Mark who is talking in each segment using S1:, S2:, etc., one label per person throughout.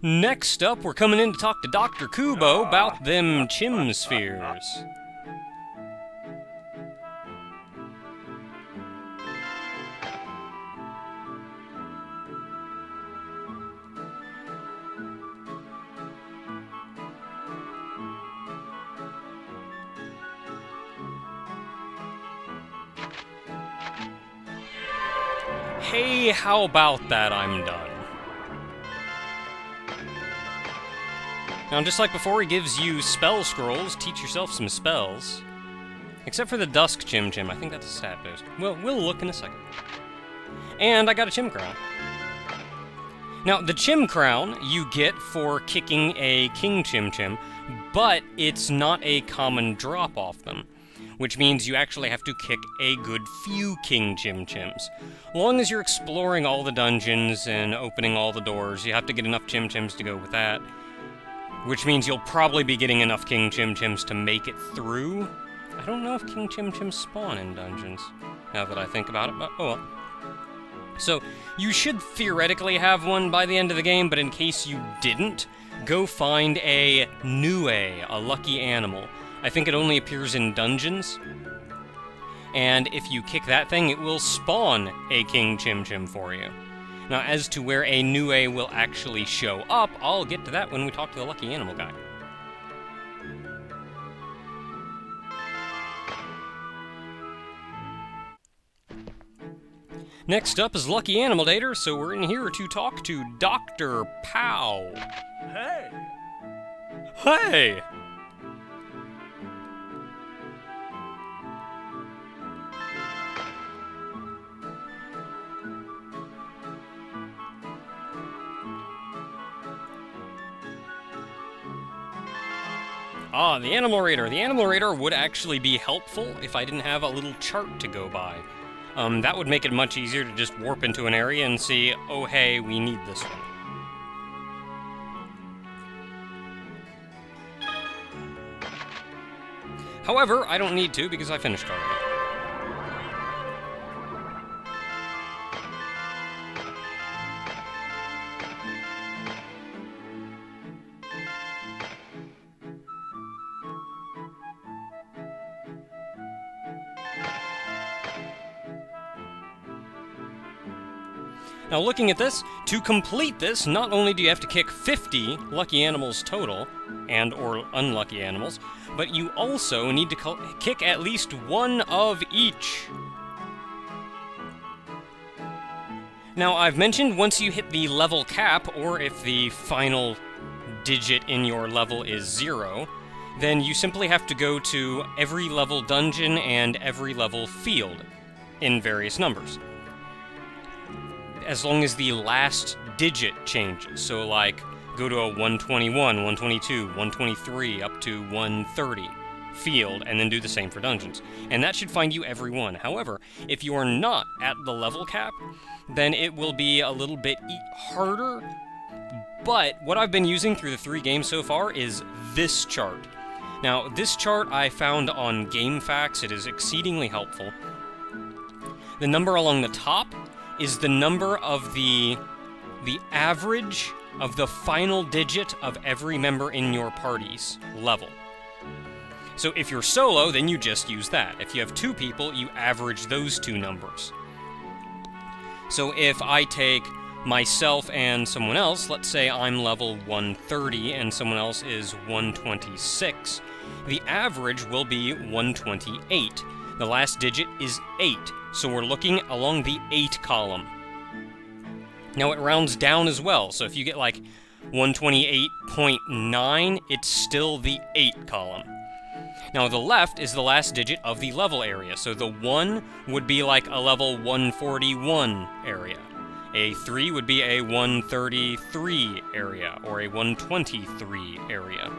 S1: Next up, we're coming in to talk to Dr. Kubo about them chim spheres. Hey, how about that? I'm done. Now, just like before, he gives you spell scrolls. Teach yourself some spells. Except for the Dusk Chim Chim. I think that's a stat boost. Well, we'll look in a second. And I got a Chim Crown. Now, the Chim Crown you get for kicking a King Chim Chim, but it's not a common drop off them, which means you actually have to kick a good few King Chim Chims. Long as you're exploring all the dungeons and opening all the doors, you have to get enough Chim Chims to go with that. Which means you'll probably be getting enough King Chim Chims to make it through. I don't know if King Chim Chims spawn in dungeons, now that I think about it, but oh well. So, you should theoretically have one by the end of the game, but in case you didn't, go find a Nue, a lucky animal. I think it only appears in dungeons. And if you kick that thing, it will spawn a King Chim Chim for you. Now, as to where a Nue will actually show up, I'll get to that when we talk to the lucky animal guy. Next up is Lucky Animal Dater, so we're in here to talk to Dr. Pow.
S2: Hey!
S1: Hey! Ah, the Animal Radar. The Animal Radar would actually be helpful if I didn't have a little chart to go by. That would make it much easier to just warp into an area and see, oh hey, we need this one. However, I don't need to because I finished already. Now looking at this, to complete this, not only do you have to kick 50 lucky animals total, and or unlucky animals, but you also need to kick at least one of each. Now I've mentioned once you hit the level cap, or if the final digit in your level is 0, then you simply have to go to every level dungeon and every level field in various numbers. As long as the last digit changes. So like, go to a 121, 122, 123, up to 130 field, and then do the same for dungeons. And that should find you every one. However, if you are not at the level cap, then it will be a little bit harder. But what I've been using through the 3 games so far is this chart. Now, this chart I found on GameFAQs. It is exceedingly helpful. The number along the top is the number of the average of the final digit of every member in your party's level. So if you're solo, then you just use that. If you have 2 people, you average those 2 numbers. So if I take myself and someone else, let's say I'm level 130 and someone else is 126, the average will be 128. The last digit is 8. So we're looking along the 8 column. Now it rounds down as well, so if you get like 128.9, it's still the 8 column. Now the left is the last digit of the level area, so the 1 would be like a level 141 area. A 3 would be a 133 area, or a 123 area.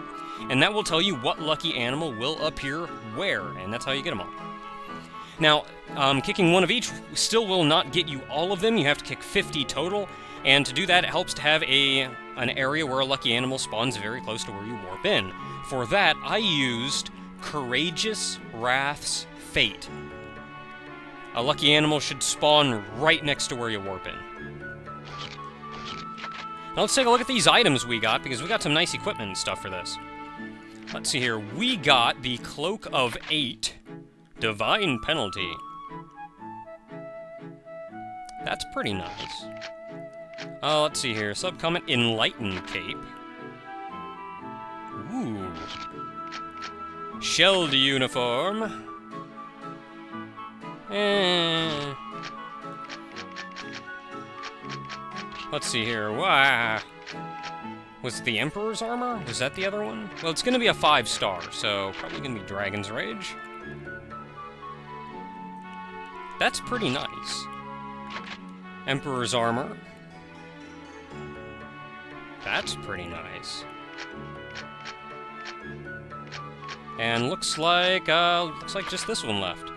S1: And that will tell you what lucky animal will appear where, and that's how you get them all. Now, kicking one of each still will not get you all of them. You have to kick 50 total, and to do that, it helps to have an area where a lucky animal spawns very close to where you warp in. For that, I used Courageous Wrath's Fate. A lucky animal should spawn right next to where you warp in. Now let's take a look at these items we got, because we got some nice equipment and stuff for this. Let's see here. We got the Cloak of 8. Divine Penalty. That's pretty nice. Let's see here. Subcommon Enlighten Cape. Ooh. Shelled Uniform. Let's see here. Wow. Was it the Emperor's Armor? Was that the other one? Well, it's gonna be a 5-star, so probably gonna be Dragon's Rage. That's pretty nice. Emperor's Armor. That's pretty nice. And looks like just this one left.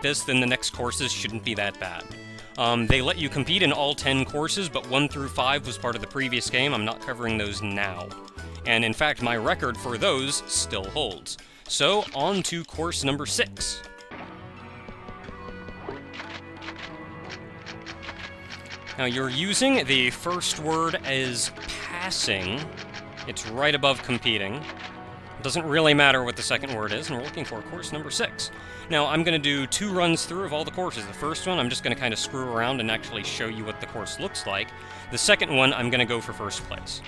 S1: this, then the next courses shouldn't be that bad. They let you compete in all 10 courses, but 1 through 5 was part of the previous game. I'm not covering those now. And in fact, my record for those still holds. So, on to course number 6. Now, you're using the first word as passing. It's right above competing. It doesn't really matter what the second word is, and we're looking for course number 6. Now, I'm going to do 2 runs through of all the courses. The first one, I'm just going to kind of screw around and actually show you what the course looks like. The second one, I'm going to go for first place.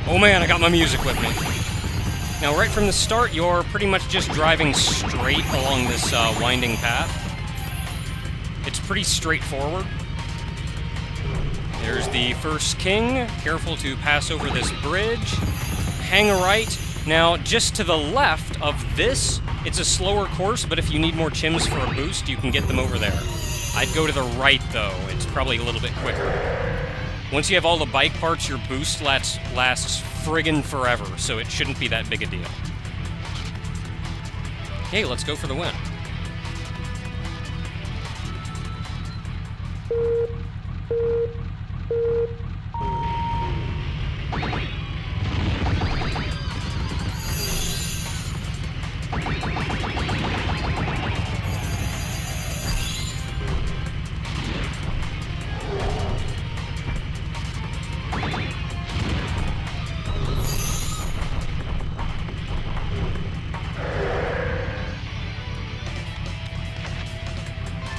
S1: Oh man, I got my music with me. Now, right from the start, you're pretty much just driving straight along this winding path. It's pretty straightforward. There's the first king. Careful to pass over this bridge. Hang a right. Now, just to the left of this, it's a slower course, but if you need more chims for a boost, you can get them over there. I'd go to the right, though. It's probably a little bit quicker. Once you have all the bike parts, your boost lasts friggin' forever, so it shouldn't be that big a deal. Okay, let's go for the win.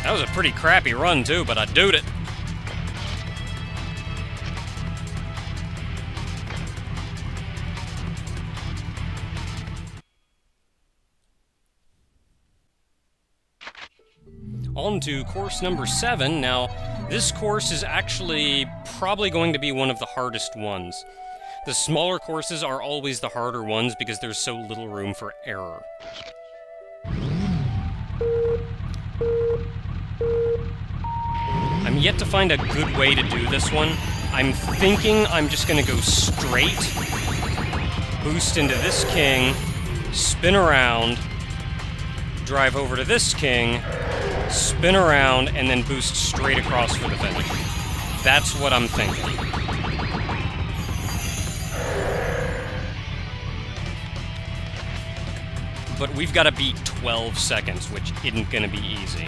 S1: That was a pretty crappy run, too, but I doed it. On to course number 7. Now, this course is actually probably going to be one of the hardest ones. The smaller courses are always the harder ones because there's so little room for error. I'm yet to find a good way to do this one. I'm thinking I'm just going to go straight, boost into this king, spin around, drive over to this king, spin around, and then boost straight across for the finish. That's what I'm thinking. But we've got to beat 12 seconds, which isn't going to be easy.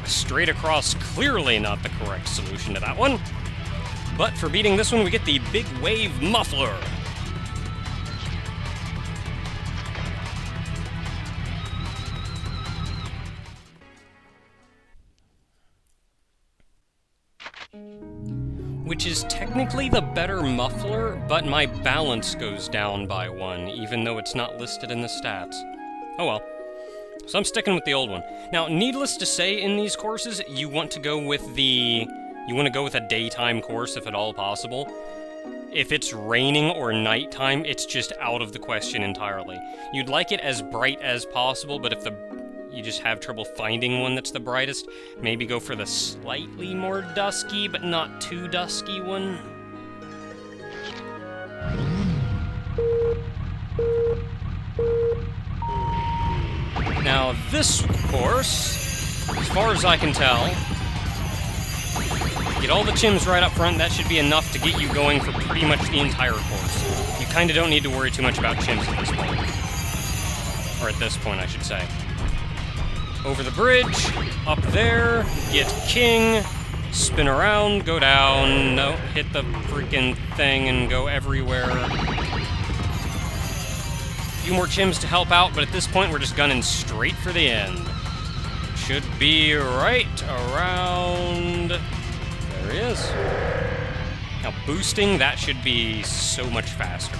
S1: Straight across, clearly not the correct solution to that one. But for beating this one, we get the Big Wave Muffler. Which is technically the better muffler, but my balance goes down by 1, even though it's not listed in the stats. Oh well. So I'm sticking with the old one. Now, needless to say, in these courses, you want to go with a daytime course if at all possible. If it's raining or nighttime, it's just out of the question entirely. You'd like it as bright as possible, but if you just have trouble finding one that's the brightest, maybe go for the slightly more dusky, but not too dusky one. Now, this course, as far as I can tell, get all the chims right up front. That should be enough to get you going for pretty much the entire course. You kind of don't need to worry too much about chims at this point. Or at this point, I should say. Over the bridge, up there, get king, spin around, go down, no, hit the freaking thing and go everywhere. Few more chims to help out, but at this point we're just gunning straight for the end. Should be right around... There he is. boosting, that should be so much faster.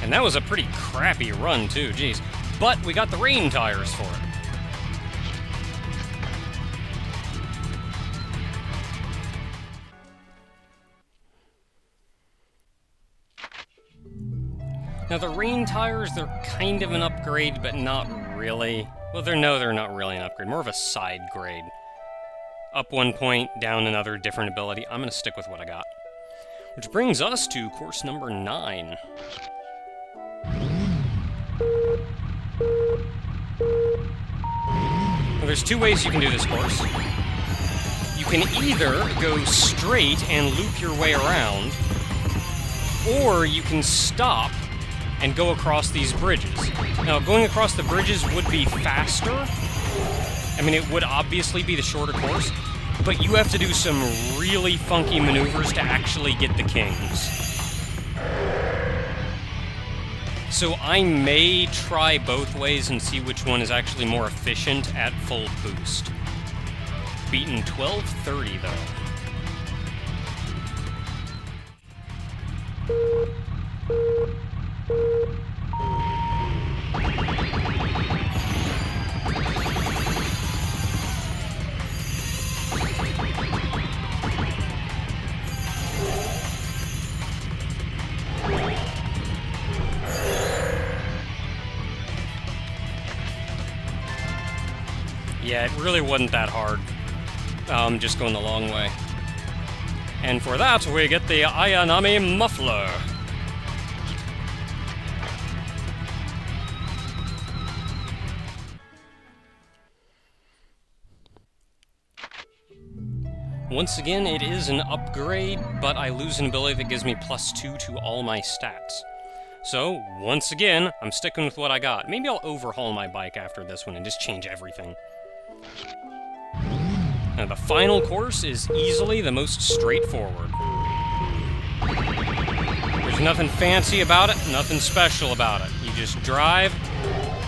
S1: And that was a pretty crappy run, too, jeez. But we got the rain tires for it. Now, the rain tires, they're kind of an upgrade, but not really. Well, they're not really an upgrade. More of a side grade. Up 1 point, down another, different ability. I'm going to stick with what I got. Which brings us to course number 9. Well, there's 2 ways you can do this course. You can either go straight and loop your way around, or you can stop and go across these bridges. Now, going across the bridges would be faster. I mean, it would obviously be the shorter course, but you have to do some really funky maneuvers to actually get the kings. So I may try both ways and see which one is actually more efficient at full boost. Beaten 12:30 though. Yeah, it really wasn't that hard. Just going the long way. And for that, we get the Ayanami Muffler. Once again, it is an upgrade, but I lose an ability that gives me +2 to all my stats. So, once again, I'm sticking with what I got. Maybe I'll overhaul my bike after this one and just change everything. Now, the final course is easily the most straightforward. There's nothing fancy about it, nothing special about it. You just drive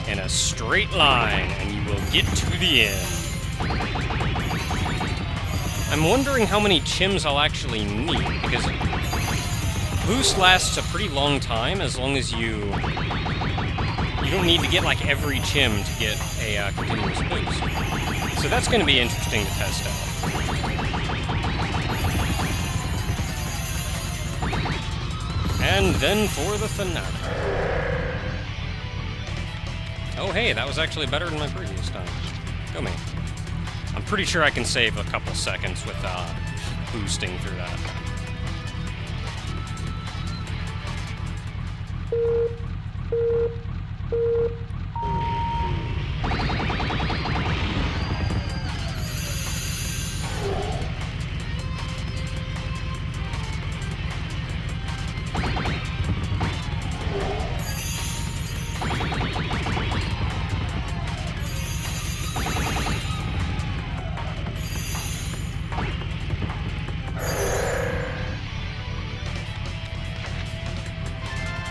S1: in a straight line, and you will get to the end. I'm wondering how many chims I'll actually need, because boost lasts a pretty long time, as long as you don't need to get like every chim to get a continuous boost. So that's going to be interesting to test out. And then for the finale. Oh hey, that was actually better than my previous time. Go me. I'm pretty sure I can save a couple seconds with boosting through that.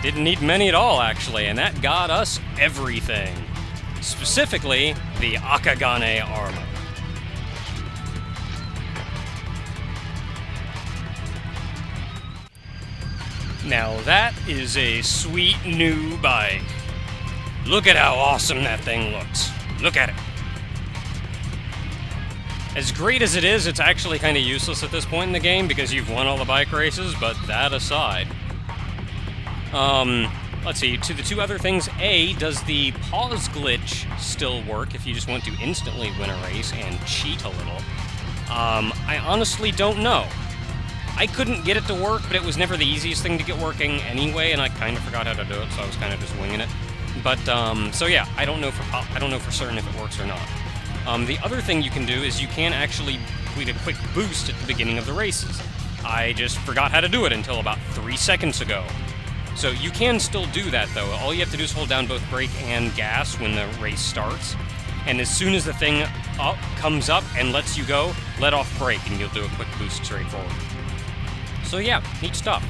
S1: Didn't need many at all, actually, and that got us everything. Specifically, the Akagane armor. Now that is a sweet new bike. Look at how awesome that thing looks. Look at it. As great as it is, it's actually kind of useless at this point in the game because you've won all the bike races, but that aside. Let's see, to the 2 other things, A, does the pause glitch still work if you just want to instantly win a race and cheat a little? I honestly don't know. I couldn't get it to work, but it was never the easiest thing to get working anyway, and I kind of forgot how to do it, so I was kind of just winging it. But so yeah, I don't know for certain if it works or not. The other thing you can do is you can actually complete a quick boost at the beginning of the races. I just forgot how to do it until about 3 seconds ago. So you can still do that though. All you have to do is hold down both brake and gas when the race starts. And as soon as the thing comes up and lets you go, let off brake and you'll do a quick boost straight forward. So yeah, neat stuff.